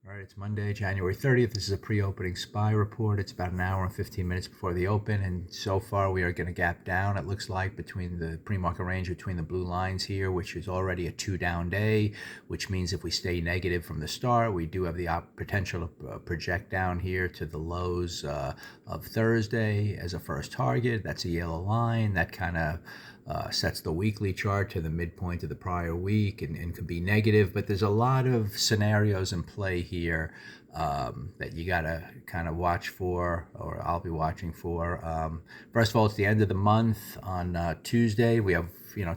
All right, it's Monday, January 30th. This is a pre-opening SPY report. It's about an hour and 15 minutes before the open, and so far we are going to gap down, it looks like, between the pre-market range between the blue lines here, which is already a two-down day, which means if we stay negative from the start, we do have the potential to project down here to the lows of Thursday as a first target. That's a yellow line. That kind of sets the weekly chart to the midpoint of the prior week and could be negative, but there's a lot of scenarios in play here that you got to kind of watch for, or I'll be watching for. First of all, it's the end of the month on Tuesday. We have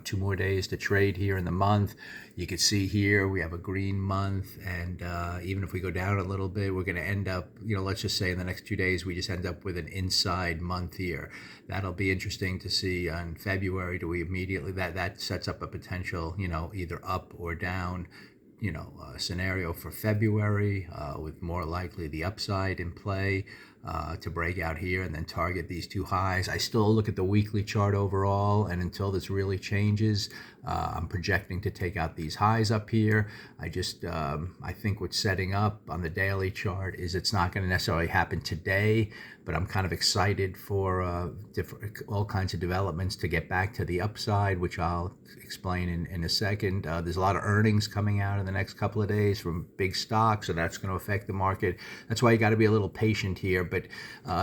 2 more days to trade here in the month. You can see here we have a green month, and even if we go down a little bit, we're going to end up, let's just say in the next 2 days, we just end up with an inside month here. That'll be interesting to see on February. Do we immediately, that sets up a potential, either up or down, scenario for February, with more likely the upside in play to break out here and then target these two highs. I still look at the weekly chart overall, and until this really changes, I'm projecting to take out these highs up here. I think what's setting up on the daily chart is it's not going to necessarily happen today, but I'm kind of excited for all kinds of developments to get back to the upside, which I'll explain in a second. There's a lot of earnings coming out in the next couple of days from big stocks, so that's going to affect the market. That's why you got to be a little patient here. But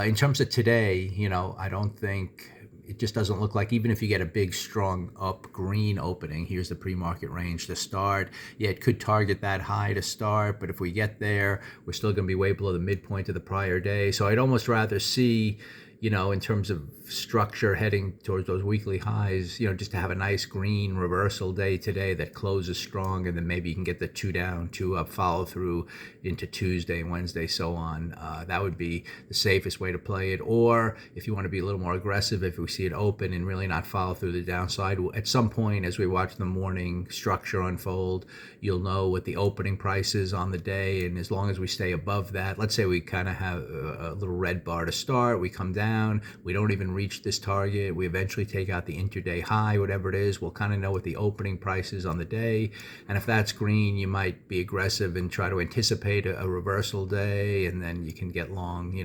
in terms of today, I don't think, it just doesn't look like, even if you get a big, strong up green opening, here's the pre-market range to start. Yeah, it could target that high to start, but if we get there, we're still going to be way below the midpoint of the prior day. So I'd almost rather see, in terms of structure heading towards those weekly highs, just to have a nice green reversal day today that closes strong, and then maybe you can get the 2 down, 2 up, follow through into Tuesday, Wednesday, so on. That would be the safest way to play it. Or if you want to be a little more aggressive, if we see it open and really not follow through the downside, at some point as we watch the morning structure unfold, you'll know what the opening price is on the day, and as long as we stay above that, let's say we kind of have a little red bar to start, we come down, we don't even reach this target, we eventually take out the intraday high, whatever it is, we'll kind of know what the opening price is on the day. And if that's green, you might be aggressive and try to anticipate a reversal day, and then you can get long,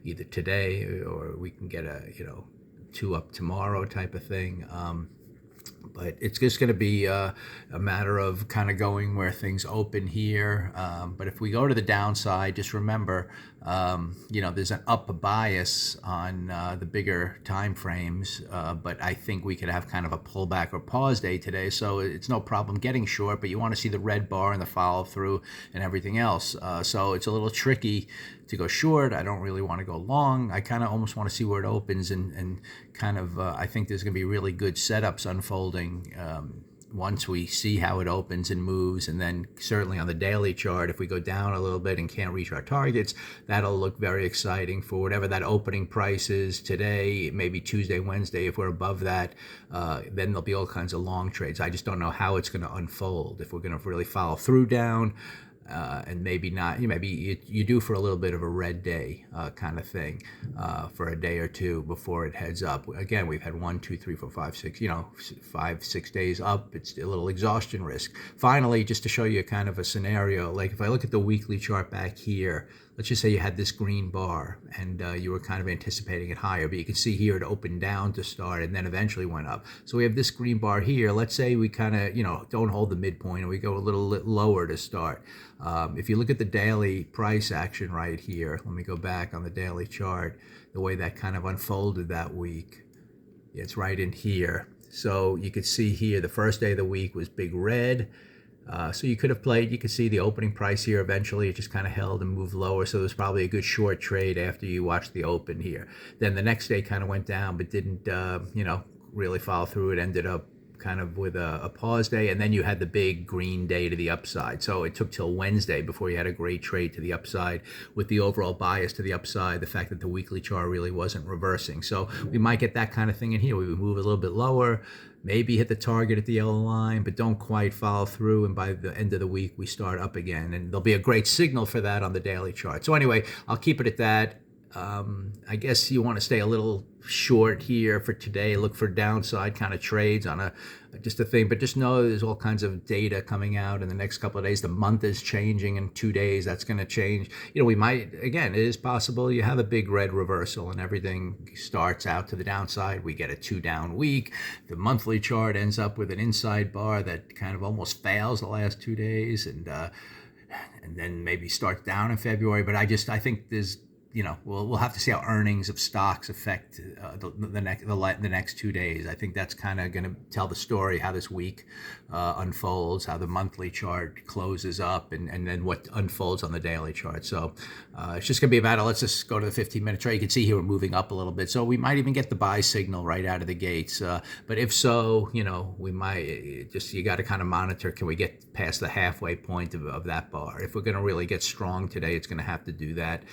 either today, or we can get a 2 up tomorrow type of thing. But it's just going to be a matter of kind of going where things open here. But if we go to the downside, just remember, there's an up bias on the bigger time frames. But I think we could have kind of a pullback or pause day today. So it's no problem getting short, but you want to see the red bar and the follow through and everything else. So it's a little tricky to go short. I don't really want to go long. I kind of almost want to see where it opens, and kind of I think there's going to be really good setups unfolding once we see how it opens and moves. And then certainly on the daily chart, if we go down a little bit and can't reach our targets, that'll look very exciting for whatever that opening price is today, maybe Tuesday, Wednesday. If we're above that, then there'll be all kinds of long trades. I just don't know how it's going to unfold, if we're going to really follow through down, and maybe not. Maybe you do for a little bit of a red day kind of thing for a day or two before it heads up. Again, we've had 1, 2, 3, 4, 5, 6, 5, 6 days up. It's a little exhaustion risk. Finally, just to show you kind of a scenario, like if I look at the weekly chart back here, let's just say you had this green bar and you were kind of anticipating it higher, but you can see here it opened down to start and then eventually went up. So we have this green bar here. Let's say we kind of, don't hold the midpoint and we go a little lower to start. If you look at the daily price action right here, let me go back on the daily chart, the way that kind of unfolded that week. It's right in here. So you could see here the first day of the week was big red. So you could have played, you could see the opening price here. Eventually it just kind of held and moved lower. So it was probably a good short trade after you watched the open here. Then the next day kind of went down, but didn't, really follow through. It ended up kind of with a pause day, and then you had the big green day to the upside. So it took till Wednesday before you had a great trade to the upside, with the overall bias to the upside, the fact that the weekly chart really wasn't reversing. So we might get that kind of thing in here. We would move a little bit lower, maybe hit the target at the yellow line, but don't quite follow through, and by the end of the week we start up again, and there'll be a great signal for that on the daily chart. So anyway, I'll keep it at that. I guess you want to stay a little short here for today. Look for downside kind of trades on just a thing, but just know there's all kinds of data coming out in the next couple of days. The month is changing in 2 days. That's going to change. We might, again, it is possible you have a big red reversal and everything starts out to the downside. We get a 2-down week. The monthly chart ends up with an inside bar that kind of almost fails the last 2 days, and then maybe starts down in February. But I think there's, we'll have to see how earnings of stocks affect the next 2 days. I think that's kind of going to tell the story, how this week unfolds, how the monthly chart closes up, and then what unfolds on the daily chart. So it's just going to be about it. Let's just go to the 15-minute chart. You can see here we're moving up a little bit. So we might even get the buy signal right out of the gates. But if so, we might you got to kind of monitor, can we get past the halfway point of that bar? If we're going to really get strong today, it's going to have to do that.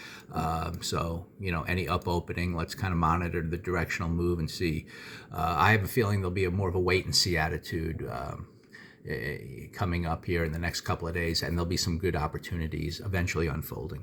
So, any up opening, let's kind of monitor the directional move and see. I have a feeling there'll be more of a wait and see attitude coming up here in the next couple of days, and there'll be some good opportunities eventually unfolding.